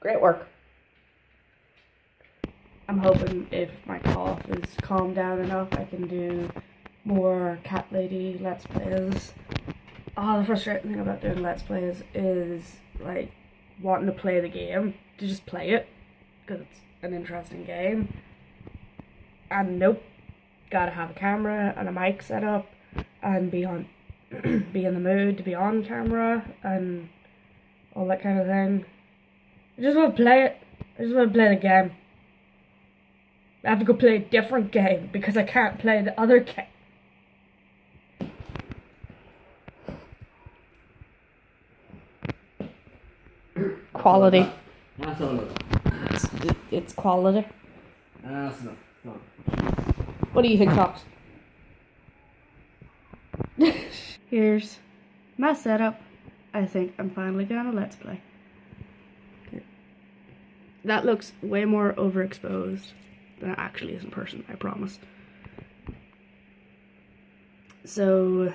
Great work. I'm hoping if my cough is calmed down enough, I can do more Cat Lady Let's Plays. Oh, the frustrating thing about doing Let's Plays is, like, wanting to play the game, to just play it, because it's an interesting game. And nope, gotta have a camera and a mic set up, and be in the mood to be on camera, and all that kind of thing. I just want to play it. I just want to play the game. I have to go play a different game because I can't play the other game. Quality. That's all of It's quality. That's enough. Come on. What do you think, Fox? Here's my setup. I think I'm finally gonna let's play. That looks way more overexposed than it actually is in person, I promise. So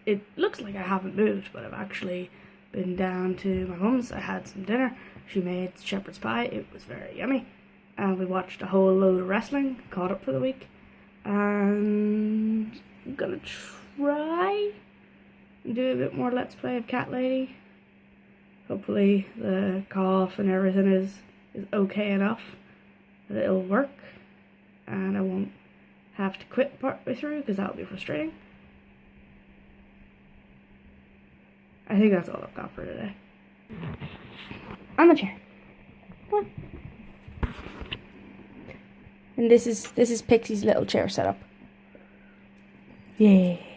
it looks like I haven't moved, but I've actually been down to my mum's. I had some dinner. She made shepherd's pie. It was very yummy. And we watched a whole load of wrestling, caught up for the week. And I'm gonna try and do a bit more Let's Play of Cat Lady. Hopefully the cough and everything is okay enough that it'll work. And I won't have to quit partway through because that'll be frustrating. I think that's all I've got for today. On the chair. Come on. And this is Pixie's little chair setup. Yay.